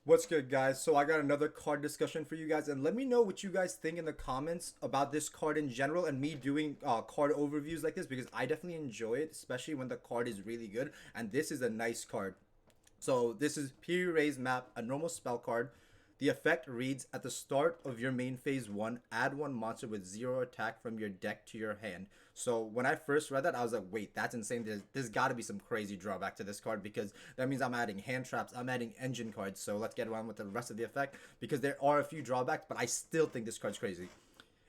What's good, guys? So I got another card discussion for you guys, and let me know what you guys think in the comments about this card in general and me doing card overviews like this, because I definitely enjoy it, especially when the card is really good, and this is a nice card. So this is Piri Reis Map, a normal spell card. The effect reads, at the start of your main phase 1, add one monster with 0 attack from your deck to your hand. So when I first read that, I was like, wait, that's insane. There's got to be some crazy drawback to this card, because that means I'm adding hand traps, I'm adding engine cards. So let's get around with the rest of the effect, because there are a few drawbacks, but I still think this card's crazy.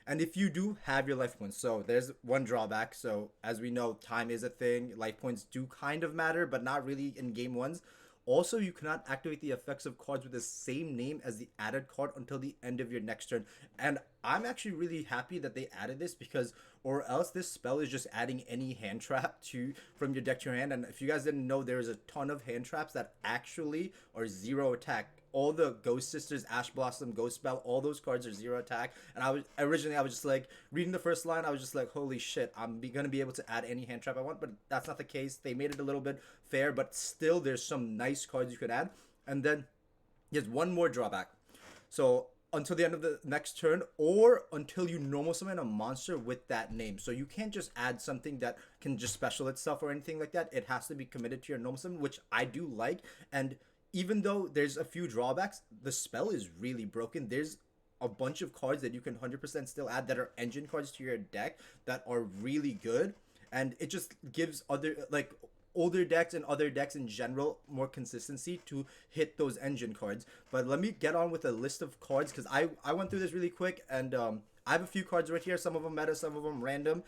And if you do have your life points, so there's one drawback. So as we know, time is a thing. Life points do kind of matter, but not really in game ones. Also, you cannot activate the effects of cards with the same name as the added card until the end of your next turn. And I'm actually really happy that they added this, because or else this spell is just adding any hand trap to from your deck to your hand. And if you guys didn't know, there's a ton of hand traps that actually are 0 attack. All the Ghost Sisters, Ash Blossom, Ghost Spell, all those cards are 0 attack. And I was just like reading the first line, I was just like, holy shit, gonna be able to add any hand trap I want, but that's not the case. They made it a little bit fair, but still there's some nice cards you could add. And then there's one more drawback. So until the end of the next turn, or until you normal summon a monster with that name. So you can't just add something that can just special itself or anything like that. It has to be committed to your normal summon, which I do like. And even though there's a few drawbacks, the spell is really broken. There's a bunch of cards that you can 100% still add that are engine cards to your deck that are really good. And it just gives other, like, older decks and other decks in general more consistency to hit those engine cards. But let me get on with a list of cards, because I went through this really quick, and I have a few cards right here. Some of them meta, some of them random.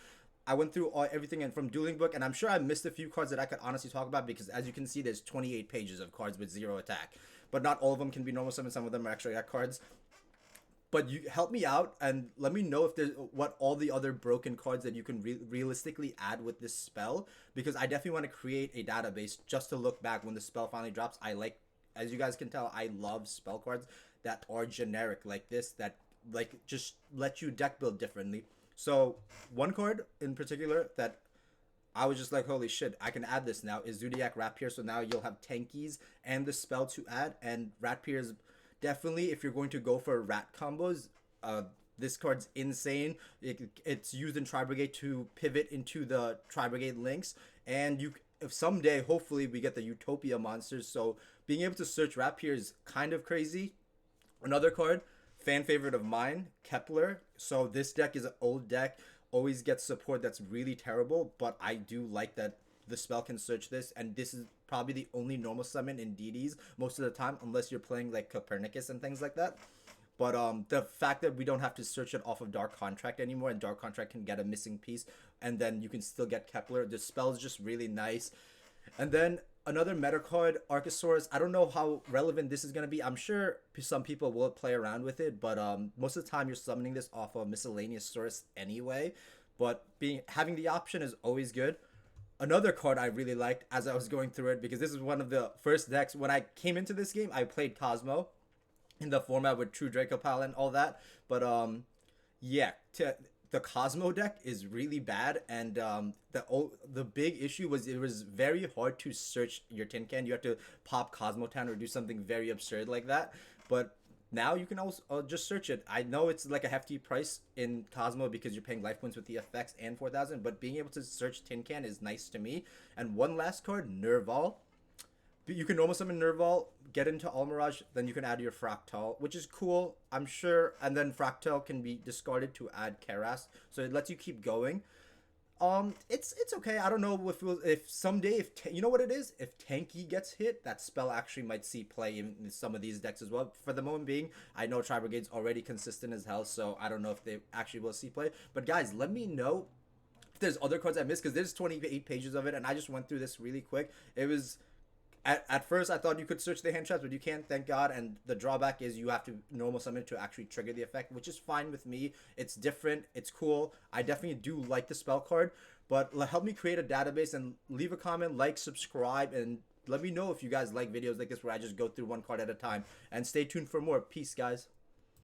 I went through everything and from Dueling Book, and I'm sure I missed a few cards that I could honestly talk about, because as you can see, there's 28 pages of cards with 0 attack. But not all of them can be normal summon, some of them are actually attack cards. But you help me out and let me know if there's what all the other broken cards that you can realistically add with this spell, because I definitely want to create a database just to look back when the spell finally drops. I like, as you guys can tell, I love spell cards that are generic like this, that like just let you deck build differently. So one card in particular that I was just like, holy shit, I can add this now, is Zodiac Rapier. So now you'll have tankies and the spell to add. And Rapier is definitely, if you're going to go for rat combos, this card's insane. It's used in Tri Brigade to pivot into the Tri Brigade links. And if someday, hopefully, we get the Utopia monsters. So being able to search Rapier is kind of crazy. Another card, fan favorite of mine, Kepler. So this deck is an old deck, always gets support that's really terrible, but I do like that the spell can search this, and this is probably the only normal summon in DDs most of the time, unless you're playing like Copernicus and things like that. But the fact that we don't have to search it off of Dark Contract anymore, and Dark Contract can get a missing piece, and then you can still get Kepler. The spell is just really nice. And then another meta card, Archosaurus. I don't know how relevant this is going to be. I'm sure some people will play around with it, but most of the time you're summoning this off of Miscellaneous Source anyway. But having the option is always good. Another card I really liked as I was going through it, because this is one of the first decks. When I came into this game, I played Cosmo in the format with True Dracopal and all that. But yeah, the Cosmo deck is really bad, and the big issue was it was very hard to search your tin can. You have to pop Cosmotown or do something very absurd like that. But now you can also just search it. I know it's like a hefty price in Cosmo because you're paying life points with the effects and 4,000, but being able to search tin can is nice to me. And one last card, Nerval. You can normal summon Nerval, get into Almirage, then you can add your Fractal, which is cool, I'm sure. And then Fractal can be discarded to add Keras, so it lets you keep going. It's okay. I don't know if someday, you know what it is, if Tanky gets hit, that spell actually might see play in some of these decks as well. For the moment being, I know Tri Brigade's already consistent as hell, so I don't know if they actually will see play. But guys, let me know if there's other cards I missed, because there's 28 pages of it, and I just went through this really quick. It was at first I thought you could search the hand traps, but you can't, thank God. And the drawback is you have to normal summon to actually trigger the effect, which is fine with me. It's different, it's cool. I definitely do like the spell card, but help me create a database, and leave a comment, like, subscribe, and let me know if you guys like videos like this where I just go through one card at a time. And stay tuned for more. Peace, guys.